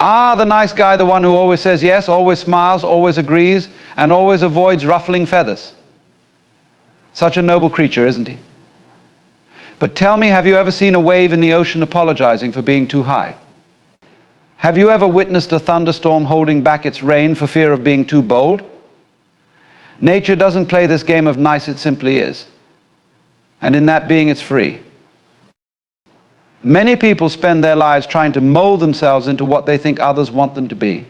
The nice guy the one who always says yes, always smiles, always agrees, and always avoids ruffling feathers? Such a noble creature, isn't he? But tell me, have you ever seen a wave in the ocean apologizing for being too high? Have you ever witnessed a thunderstorm holding back its rain for fear of being too bold? Nature doesn't play this game of nice, it simply is. And in that being, it's free. Many people spend their lives trying to mold themselves into what they think others want them to be.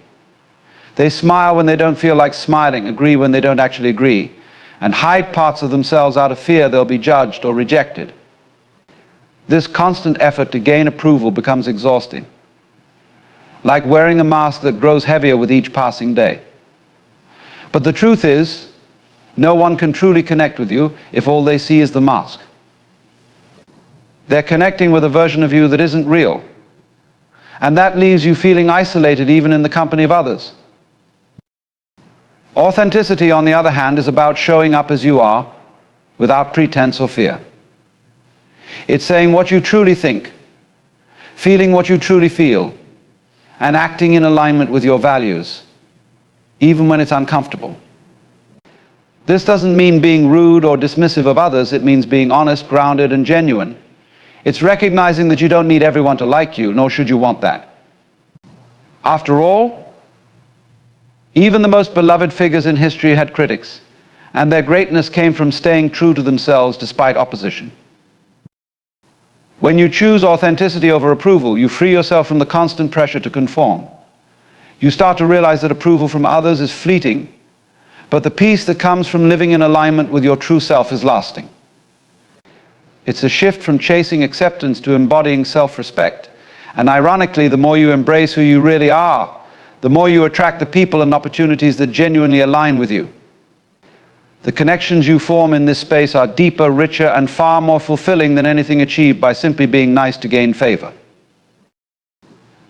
They smile when they don't feel like smiling, agree when they don't actually agree, and hide parts of themselves out of fear they'll be judged or rejected. This constant effort to gain approval becomes exhausting, like wearing a mask that grows heavier with each passing day. But the truth is, no one can truly connect with you if all they see is the mask. They're connecting with a version of you that isn't real, and that leaves you feeling isolated even in the company of others. Authenticity, on the other hand, is about showing up as you are without pretense or fear. It's saying what you truly think, feeling what you truly feel, and acting in alignment with your values, even when it's uncomfortable. This doesn't mean being rude or dismissive of others. It means being honest, grounded, and genuine. It's recognizing that you don't need everyone to like you, nor should you want that. After all, even the most beloved figures in history had critics, and their greatness came from staying true to themselves despite opposition. When you choose authenticity over approval, you free yourself from the constant pressure to conform. You start to realize that approval from others is fleeting, but the peace that comes from living in alignment with your true self is lasting. It's a shift from chasing acceptance to embodying self-respect. And ironically, the more you embrace who you really are, the more you attract the people and opportunities that genuinely align with you. The connections you form in this space are deeper, richer, and far more fulfilling than anything achieved by simply being nice to gain favor.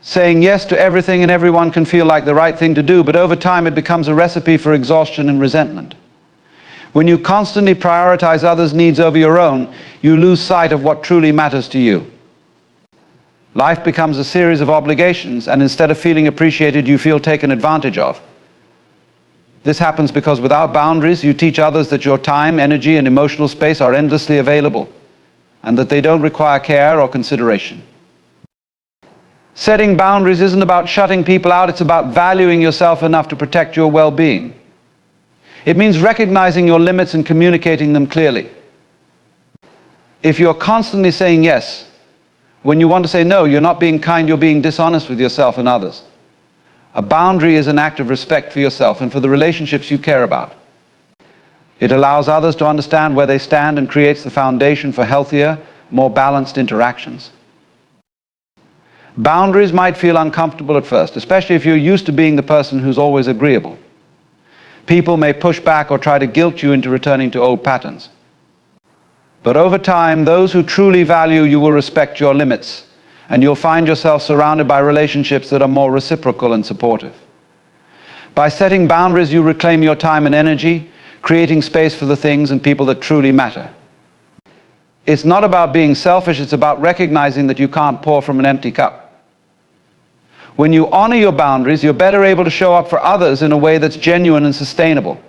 Saying yes to everything and everyone can feel like the right thing to do, but over time it becomes a recipe for exhaustion and resentment. When you constantly prioritize others' needs over your own, you lose sight of what truly matters to you. Life becomes a series of obligations, and instead of feeling appreciated, you feel taken advantage of. This happens because without boundaries, you teach others that your time, energy, and emotional space are endlessly available, and that they don't require care or consideration. Setting boundaries isn't about shutting people out, it's about valuing yourself enough to protect your well-being. It means recognizing your limits and communicating them clearly. If you're constantly saying yes, when you want to say no, you're not being kind, you're being dishonest with yourself and others. A boundary is an act of respect for yourself and for the relationships you care about. It allows others to understand where they stand and creates the foundation for healthier, more balanced interactions. Boundaries might feel uncomfortable at first, especially if you're used to being the person who's always agreeable. People may push back or try to guilt you into returning to old patterns. But over time, those who truly value you will respect your limits, and you'll find yourself surrounded by relationships that are more reciprocal and supportive. By setting boundaries, you reclaim your time and energy, creating space for the things and people that truly matter. It's not about being selfish, it's about recognizing that you can't pour from an empty cup. When you honor your boundaries, you're better able to show up for others in a way that's genuine and sustainable.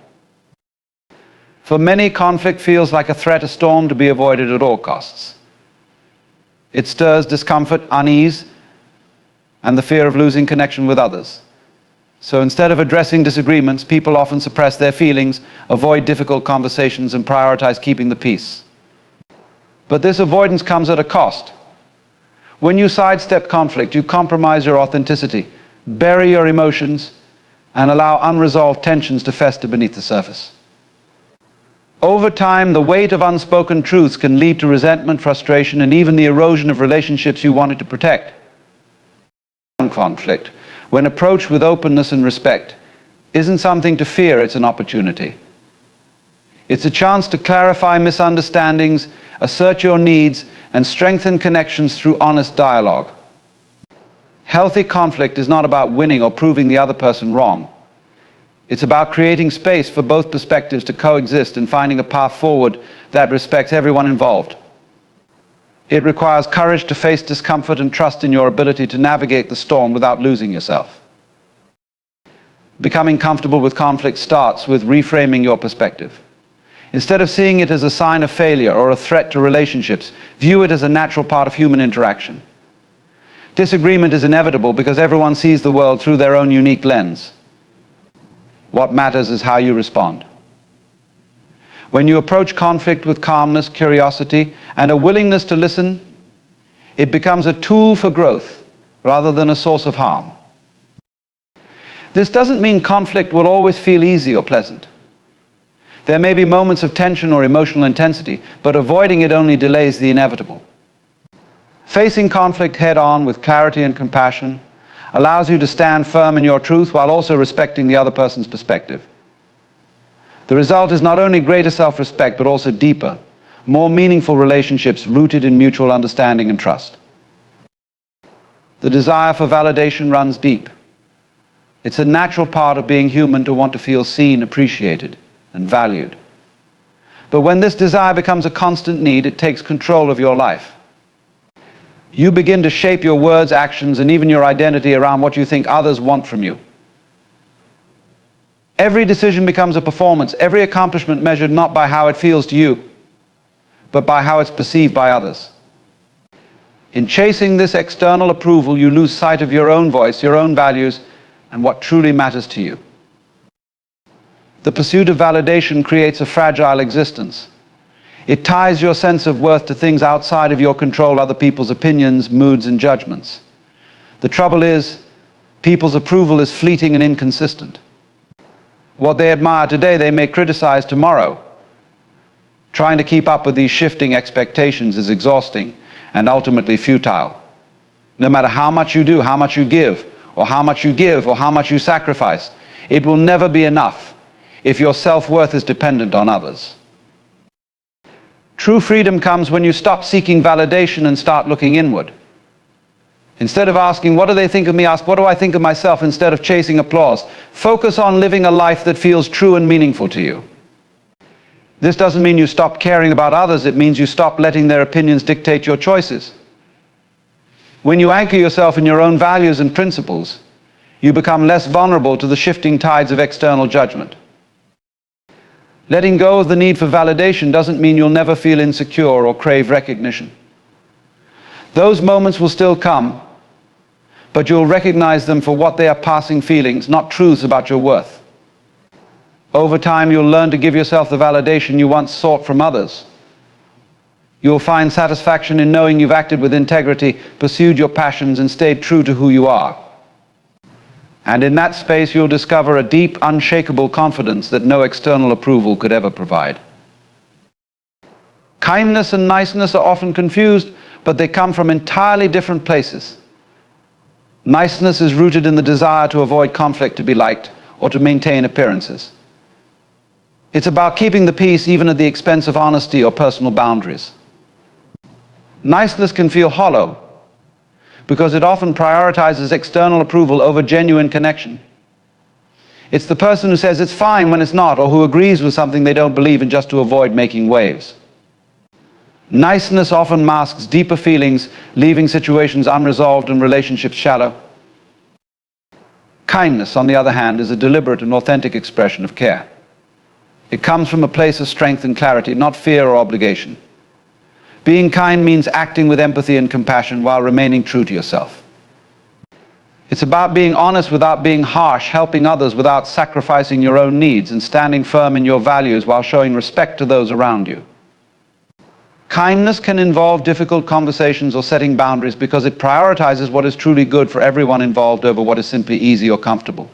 For many, conflict feels like a threat, a storm to be avoided at all costs. It stirs discomfort, unease, and the fear of losing connection with others. So instead of addressing disagreements, people often suppress their feelings, avoid difficult conversations, and prioritize keeping the peace. But this avoidance comes at a cost. When you sidestep conflict, you compromise your authenticity, bury your emotions, and allow unresolved tensions to fester beneath the surface. Over time, the weight of unspoken truths can lead to resentment, frustration, and even the erosion of relationships you wanted to protect. Conflict, when approached with openness and respect, isn't something to fear, it's an opportunity. It's a chance to clarify misunderstandings, assert your needs, and strengthen connections through honest dialogue. Healthy conflict is not about winning or proving the other person wrong. It's about creating space for both perspectives to coexist and finding a path forward that respects everyone involved. It requires courage to face discomfort and trust in your ability to navigate the storm without losing yourself. Becoming comfortable with conflict starts with reframing your perspective. Instead of seeing it as a sign of failure or a threat to relationships, view it as a natural part of human interaction. Disagreement is inevitable because everyone sees the world through their own unique lens. What matters is how you respond. When you approach conflict with calmness, curiosity, and a willingness to listen, it becomes a tool for growth rather than a source of harm. This doesn't mean conflict will always feel easy or pleasant. There may be moments of tension or emotional intensity, but avoiding it only delays the inevitable. Facing conflict head-on with clarity and compassion allows you to stand firm in your truth while also respecting the other person's perspective. The result is not only greater self-respect, but also deeper, more meaningful relationships rooted in mutual understanding and trust. The desire for validation runs deep. It's a natural part of being human to want to feel seen, appreciated, and valued. But when this desire becomes a constant need, it takes control of your life. You begin to shape your words, actions, and even your identity around what you think others want from you. Every decision becomes a performance, every accomplishment measured not by how it feels to you, but by how it's perceived by others. In chasing this external approval, you lose sight of your own voice, your own values, and what truly matters to you. The pursuit of validation creates a fragile existence. It ties your sense of worth to things outside of your control, other people's opinions, moods, and judgments. The trouble is, people's approval is fleeting and inconsistent. What they admire today, they may criticize tomorrow. Trying to keep up with these shifting expectations is exhausting and ultimately futile. No matter how much you do, how much you give, or how much you sacrifice, it will never be enough if your self-worth is dependent on others. True freedom comes when you stop seeking validation and start looking inward. Instead of asking, what do they think of me? Ask, what do I think of myself? Instead of chasing applause, focus on living a life that feels true and meaningful to you. This doesn't mean you stop caring about others. It means you stop letting their opinions dictate your choices. When you anchor yourself in your own values and principles, you become less vulnerable to the shifting tides of external judgment. Letting go of the need for validation doesn't mean you'll never feel insecure or crave recognition. Those moments will still come, but you'll recognize them for what they are, passing feelings, not truths about your worth. Over time, you'll learn to give yourself the validation you once sought from others. You'll find satisfaction in knowing you've acted with integrity, pursued your passions, and stayed true to who you are. And in that space, you'll discover a deep, unshakable confidence that no external approval could ever provide. Kindness and niceness are often confused, but they come from entirely different places. Niceness is rooted in the desire to avoid conflict, to be liked, or to maintain appearances. It's about keeping the peace even at the expense of honesty or personal boundaries. Niceness can feel hollow because it often prioritizes external approval over genuine connection. It's the person who says it's fine when it's not, or who agrees with something they don't believe in just to avoid making waves. Niceness often masks deeper feelings, leaving situations unresolved and relationships shallow. Kindness, on the other hand, is a deliberate and authentic expression of care. It comes from a place of strength and clarity, not fear or obligation. Being kind means acting with empathy and compassion while remaining true to yourself. It's about being honest without being harsh, helping others without sacrificing your own needs, and standing firm in your values while showing respect to those around you. Kindness can involve difficult conversations or setting boundaries because it prioritizes what is truly good for everyone involved over what is simply easy or comfortable.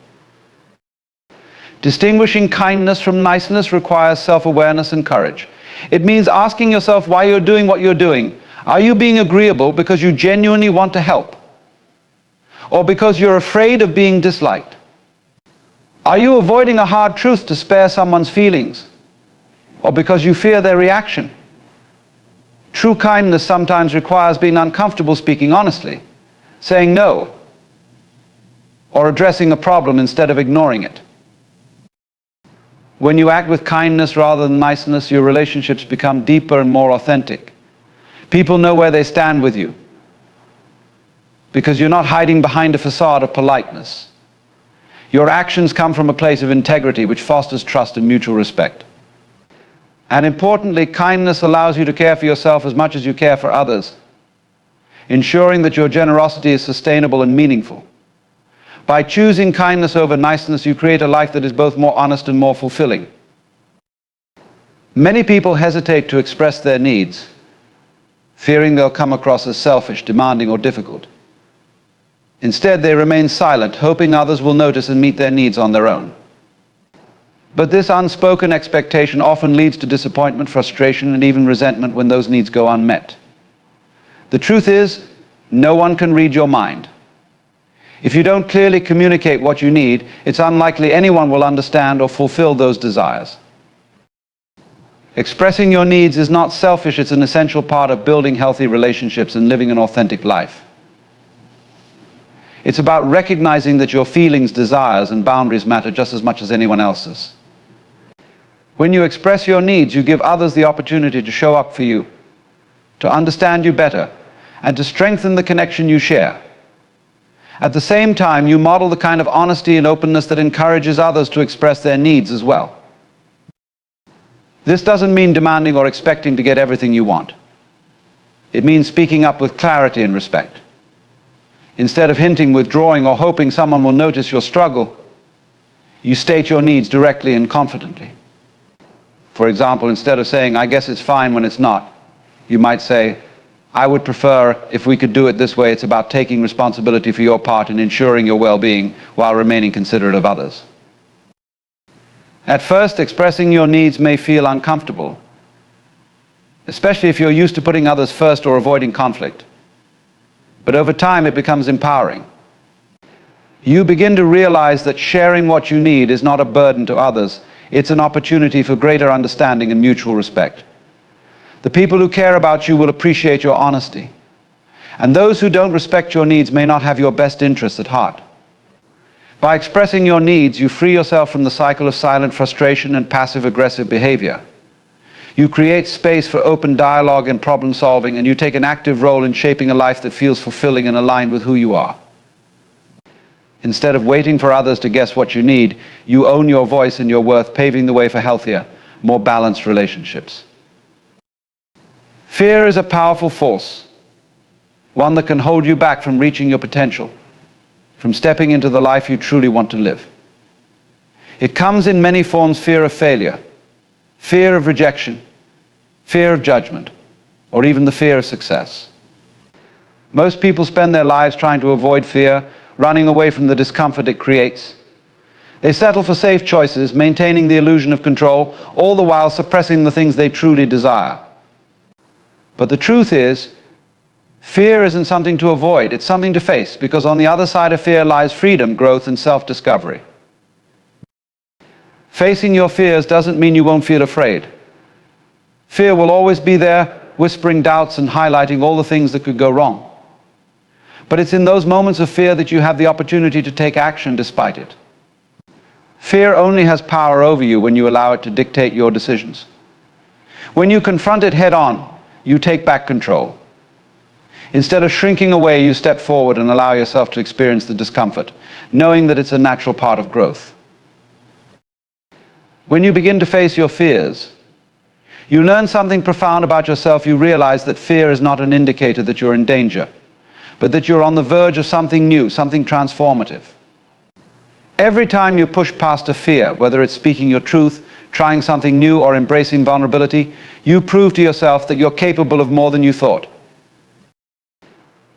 Distinguishing kindness from niceness requires self-awareness and courage. It means asking yourself why you're doing what you're doing. Are you being agreeable because you genuinely want to help? Or because you're afraid of being disliked? Are you avoiding a hard truth to spare someone's feelings? Or because you fear their reaction? True kindness sometimes requires being uncomfortable speaking honestly, saying no, or addressing a problem instead of ignoring it. When you act with kindness rather than niceness, your relationships become deeper and more authentic. People know where they stand with you because you're not hiding behind a facade of politeness. Your actions come from a place of integrity which fosters trust and mutual respect. And importantly, kindness allows you to care for yourself as much as you care for others, ensuring that your generosity is sustainable and meaningful. By choosing kindness over niceness, you create a life that is both more honest and more fulfilling. Many people hesitate to express their needs, fearing they'll come across as selfish, demanding, or difficult. Instead, they remain silent, hoping others will notice and meet their needs on their own. But this unspoken expectation often leads to disappointment, frustration, and even resentment when those needs go unmet. The truth is, no one can read your mind. If you don't clearly communicate what you need, it's unlikely anyone will understand or fulfill those desires. Expressing your needs is not selfish, it's an essential part of building healthy relationships and living an authentic life. It's about recognizing that your feelings, desires, and boundaries matter just as much as anyone else's. When you express your needs, you give others the opportunity to show up for you, to understand you better, and to strengthen the connection you share. At the same time, you model the kind of honesty and openness that encourages others to express their needs as well. This doesn't mean demanding or expecting to get everything you want. It means speaking up with clarity and respect. Instead of hinting, withdrawing, or hoping someone will notice your struggle, you state your needs directly and confidently. For example, instead of saying, "I guess it's fine," when it's not, you might say, "I would prefer if we could do it this way. It's about taking responsibility for your part and ensuring your well-being while remaining considerate of others." At first, expressing your needs may feel uncomfortable, especially if you're used to putting others first or avoiding conflict. But over time, it becomes empowering. You begin to realize that sharing what you need is not a burden to others. It's an opportunity for greater understanding and mutual respect. The people who care about you will appreciate your honesty. And those who don't respect your needs may not have your best interests at heart. By expressing your needs, you free yourself from the cycle of silent frustration and passive-aggressive behavior. You create space for open dialogue and problem solving, and you take an active role in shaping a life that feels fulfilling and aligned with who you are. Instead of waiting for others to guess what you need, you own your voice and your worth, paving the way for healthier, more balanced relationships. Fear is a powerful force, one that can hold you back from reaching your potential, from stepping into the life you truly want to live. It comes in many forms: fear of failure, fear of rejection, fear of judgment, or even the fear of success. Most people spend their lives trying to avoid fear, running away from the discomfort it creates. They settle for safe choices, maintaining the illusion of control, all the while suppressing the things they truly desire. But the truth is, fear isn't something to avoid, it's something to face, because on the other side of fear lies freedom, growth, and self-discovery. Facing your fears doesn't mean you won't feel afraid. Fear will always be there, whispering doubts and highlighting all the things that could go wrong. But it's in those moments of fear that you have the opportunity to take action despite it. Fear only has power over you when you allow it to dictate your decisions. When you confront it head on, you take back control. Instead of shrinking away, you step forward and allow yourself to experience the discomfort, knowing that it's a natural part of growth. When you begin to face your fears, you learn something profound about yourself. You realize that fear is not an indicator that you're in danger, but that you're on the verge of something new, something transformative. Every time you push past a fear, whether it's speaking your truth, trying something new, or embracing vulnerability, you prove to yourself that you're capable of more than you thought.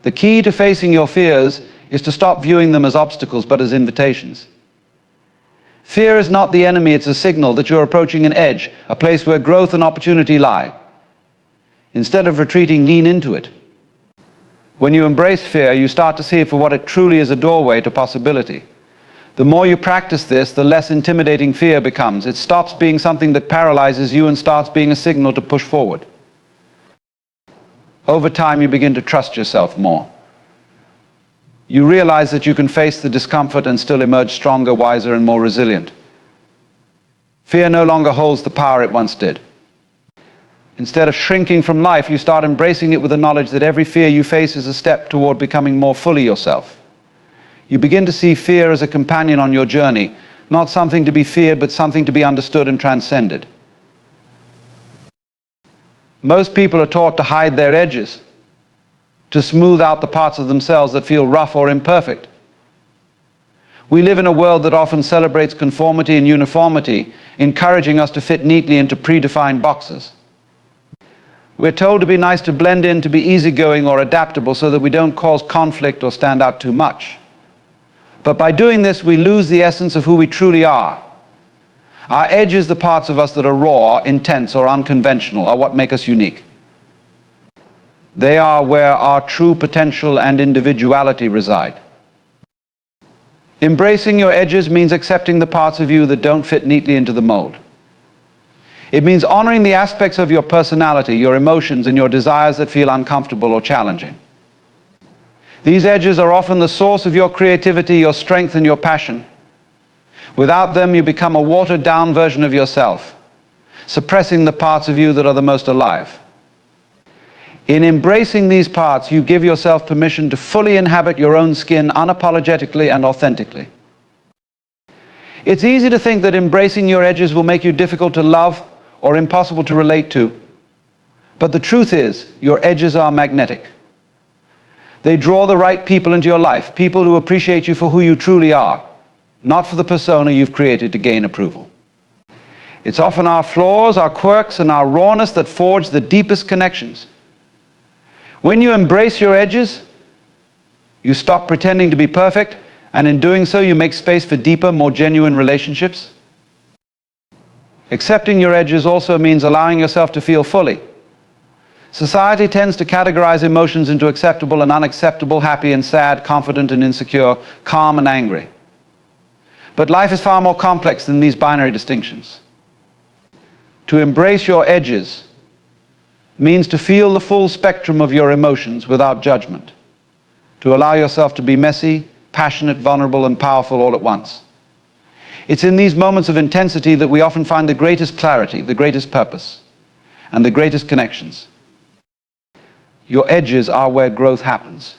The key to facing your fears is to stop viewing them as obstacles, but as invitations. Fear is not the enemy, it's a signal that you're approaching an edge, a place where growth and opportunity lie. Instead of retreating, lean into it. When you embrace fear, you start to see it for what it truly is: a doorway to possibility. The more you practice this, the less intimidating fear becomes. It stops being something that paralyzes you and starts being a signal to push forward. Over time, you begin to trust yourself more. You realize that you can face the discomfort and still emerge stronger, wiser, and more resilient. Fear no longer holds the power it once did. Instead of shrinking from life, you start embracing it with the knowledge that every fear you face is a step toward becoming more fully yourself. You begin to see fear as a companion on your journey, not something to be feared, but something to be understood and transcended. Most people are taught to hide their edges, to smooth out the parts of themselves that feel rough or imperfect. We live in a world that often celebrates conformity and uniformity, encouraging us to fit neatly into predefined boxes. We're told to be nice, to blend in, to be easygoing or adaptable so that we don't cause conflict or stand out too much. But by doing this, we lose the essence of who we truly are. Our edges, the parts of us that are raw, intense, or unconventional, are what make us unique. They are where our true potential and individuality reside. Embracing your edges means accepting the parts of you that don't fit neatly into the mold. It means honoring the aspects of your personality, your emotions, and your desires that feel uncomfortable or challenging. These edges are often the source of your creativity, your strength, and your passion. Without them, you become a watered-down version of yourself, suppressing the parts of you that are the most alive. In embracing these parts, you give yourself permission to fully inhabit your own skin unapologetically and authentically. It's easy to think that embracing your edges will make you difficult to love or impossible to relate to. But the truth is, your edges are magnetic. They draw the right people into your life, people who appreciate you for who you truly are, not for the persona you've created to gain approval. It's often our flaws, our quirks, and our rawness that forge the deepest connections. When you embrace your edges, you stop pretending to be perfect, and in doing so, you make space for deeper, more genuine relationships. Accepting your edges also means allowing yourself to feel fully. Society tends to categorize emotions into acceptable and unacceptable, happy and sad, confident and insecure, calm and angry. But life is far more complex than these binary distinctions. To embrace your edges means to feel the full spectrum of your emotions without judgment, to allow yourself to be messy, passionate, vulnerable, and powerful all at once. It's in these moments of intensity that we often find the greatest clarity, the greatest purpose, and the greatest connections. Your edges are where growth happens.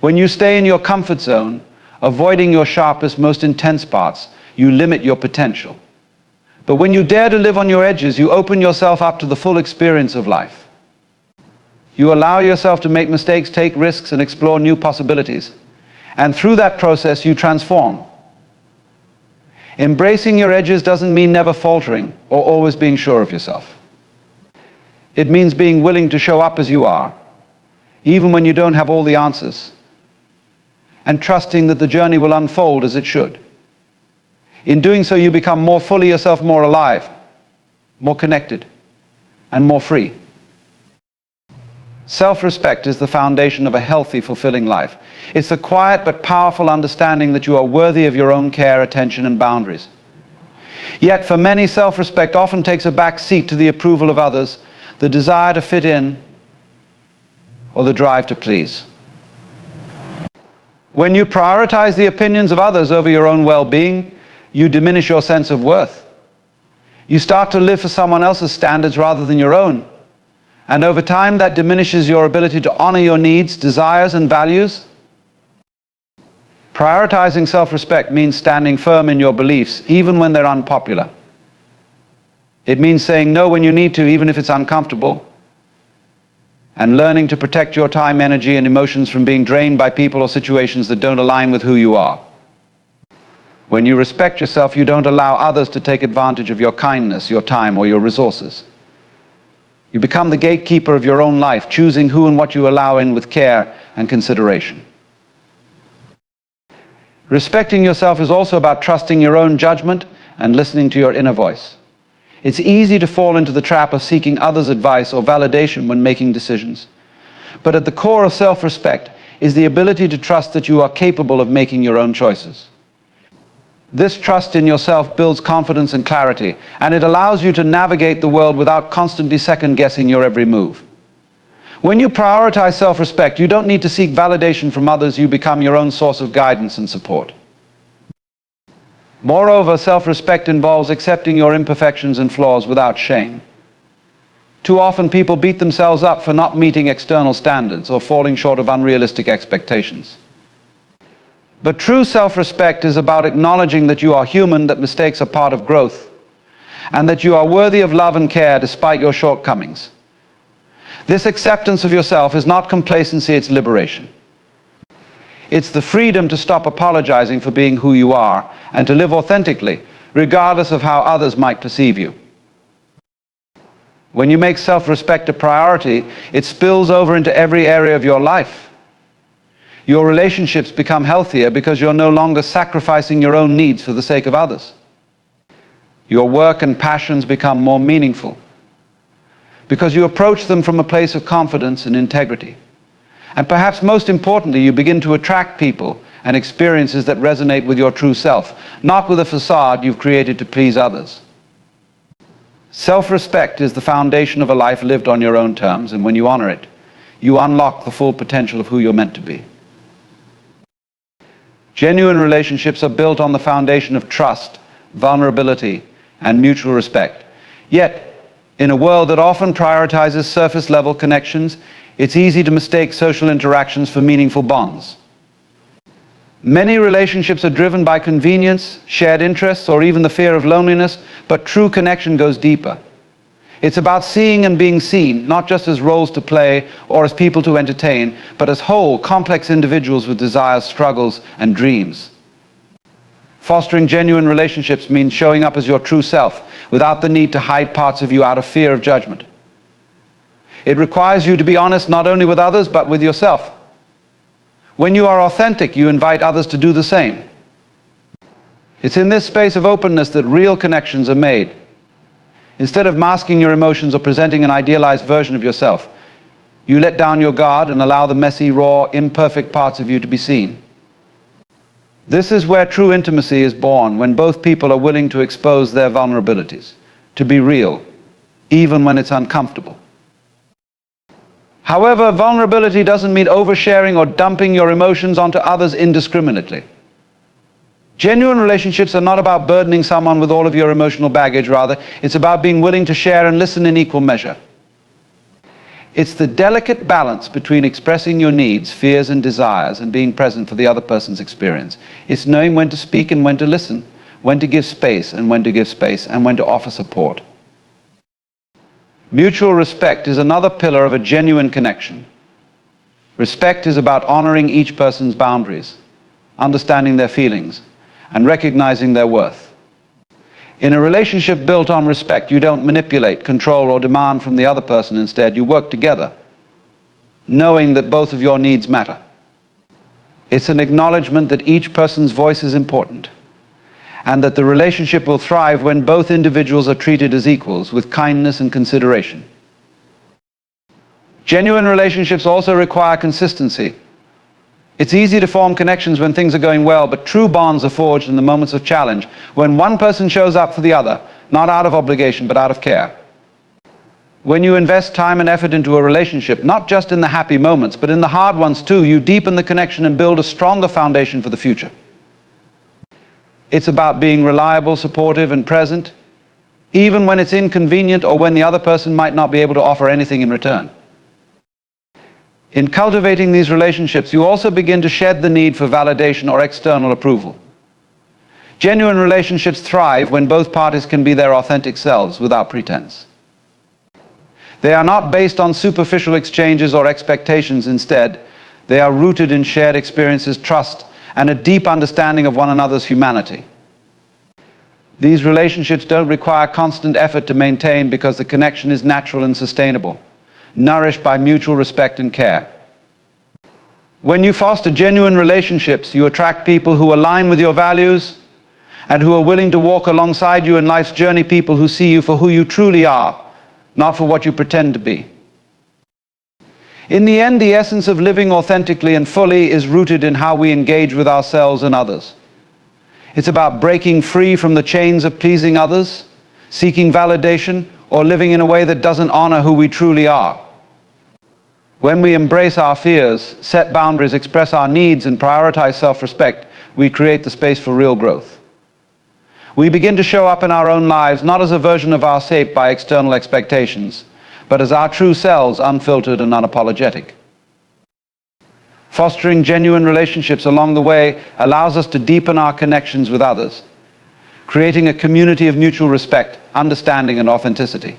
When you stay in your comfort zone, avoiding your sharpest, most intense parts, you limit your potential. But when you dare to live on your edges, you open yourself up to the full experience of life. You allow yourself to make mistakes, take risks, and explore new possibilities. And through that process, you transform. Embracing your edges doesn't mean never faltering or always being sure of yourself. It means being willing to show up as you are, even when you don't have all the answers, and trusting that the journey will unfold as it should. In doing so, you become more fully yourself, more alive, more connected, and more free. Self-respect is the foundation of a healthy, fulfilling life. It's the quiet but powerful understanding that you are worthy of your own care, attention, and boundaries. Yet for many, self-respect often takes a back seat to the approval of others, the desire to fit in, or the drive to please. When you prioritize the opinions of others over your own well-being, you diminish your sense of worth. You start to live for someone else's standards rather than your own. And over time, that diminishes your ability to honor your needs, desires, and values. Prioritizing self-respect means standing firm in your beliefs, even when they're unpopular. It means saying no when you need to, even if it's uncomfortable, and learning to protect your time, energy, and emotions from being drained by people or situations that don't align with who you are. When you respect yourself, you don't allow others to take advantage of your kindness, your time, or your resources. You become the gatekeeper of your own life, choosing who and what you allow in with care and consideration. Respecting yourself is also about trusting your own judgment and listening to your inner voice. It's easy to fall into the trap of seeking others' advice or validation when making decisions. But at the core of self-respect is the ability to trust that you are capable of making your own choices. This trust in yourself builds confidence and clarity, and it allows you to navigate the world without constantly second-guessing your every move. When you prioritize self-respect, you don't need to seek validation from others. You become your own source of guidance and support. Moreover, self-respect involves accepting your imperfections and flaws without shame. Too often people beat themselves up for not meeting external standards or falling short of unrealistic expectations. But true self-respect is about acknowledging that you are human, that mistakes are part of growth, and that you are worthy of love and care despite your shortcomings. This acceptance of yourself is not complacency, it's liberation. It's the freedom to stop apologizing for being who you are and to live authentically, regardless of how others might perceive you. When you make self-respect a priority, it spills over into every area of your life. Your relationships become healthier because you're no longer sacrificing your own needs for the sake of others. Your work and passions become more meaningful because you approach them from a place of confidence and integrity. And perhaps most importantly, you begin to attract people and experiences that resonate with your true self, not with a facade you've created to please others. Self-respect is the foundation of a life lived on your own terms, and when you honor it, you unlock the full potential of who you're meant to be. Genuine relationships are built on the foundation of trust, vulnerability, and mutual respect. Yet, in a world that often prioritizes surface-level connections, it's easy to mistake social interactions for meaningful bonds. Many relationships are driven by convenience, shared interests, or even the fear of loneliness, but true connection goes deeper. It's about seeing and being seen, not just as roles to play or as people to entertain, but as whole, complex individuals with desires, struggles, and dreams. Fostering genuine relationships means showing up as your true self, without the need to hide parts of you out of fear of judgment. It requires you to be honest not only with others, but with yourself. When you are authentic, you invite others to do the same. It's in this space of openness that real connections are made. Instead of masking your emotions or presenting an idealized version of yourself, you let down your guard and allow the messy, raw, imperfect parts of you to be seen. This is where true intimacy is born, when both people are willing to expose their vulnerabilities, to be real, even when it's uncomfortable. However, vulnerability doesn't mean oversharing or dumping your emotions onto others indiscriminately. Genuine relationships are not about burdening someone with all of your emotional baggage, rather, it's about being willing to share and listen in equal measure. It's the delicate balance between expressing your needs, fears, and desires and being present for the other person's experience. It's knowing when to speak and when to listen, when to give space and when to give space, and when to offer support. Mutual respect is another pillar of a genuine connection. Respect is about honoring each person's boundaries, understanding their feelings, and recognizing their worth. In a relationship built on respect, you don't manipulate, control, or demand from the other person. Instead, you work together, knowing that both of your needs matter. It's an acknowledgement that each person's voice is important, and that the relationship will thrive when both individuals are treated as equals, with kindness and consideration. Genuine relationships also require consistency. It's easy to form connections when things are going well, but true bonds are forged in the moments of challenge, when one person shows up for the other, not out of obligation, but out of care. When you invest time and effort into a relationship, not just in the happy moments, but in the hard ones too, you deepen the connection and build a stronger foundation for the future. It's about being reliable, supportive, and present, even when it's inconvenient or when the other person might not be able to offer anything in return. In cultivating these relationships, you also begin to shed the need for validation or external approval. Genuine relationships thrive when both parties can be their authentic selves without pretense. They are not based on superficial exchanges or expectations. Instead, they are rooted in shared experiences, trust, and a deep understanding of one another's humanity. These relationships don't require constant effort to maintain because the connection is natural and sustainable, nourished by mutual respect and care. When you foster genuine relationships, you attract people who align with your values and who are willing to walk alongside you in life's journey, people who see you for who you truly are, not for what you pretend to be. In the end, the essence of living authentically and fully is rooted in how we engage with ourselves and others. It's about breaking free from the chains of pleasing others, seeking validation, or living in a way that doesn't honor who we truly are. When we embrace our fears, set boundaries, express our needs, and prioritize self-respect, we create the space for real growth. We begin to show up in our own lives not as a version of ourselves by external expectations, but but as our true selves, unfiltered and unapologetic. Fostering genuine relationships along the way allows us to deepen our connections with others, creating a community of mutual respect, understanding, and authenticity.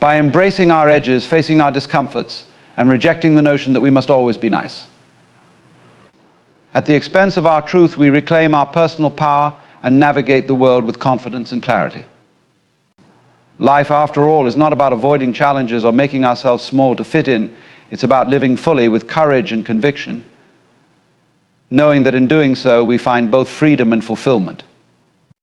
By embracing our edges, facing our discomforts, and rejecting the notion that we must always be nice. At the expense of our truth, we reclaim our personal power and navigate the world with confidence and clarity. Life, after all, is not about avoiding challenges or making ourselves small to fit in. It's about living fully with courage and conviction, knowing that in doing so we find both freedom and fulfillment.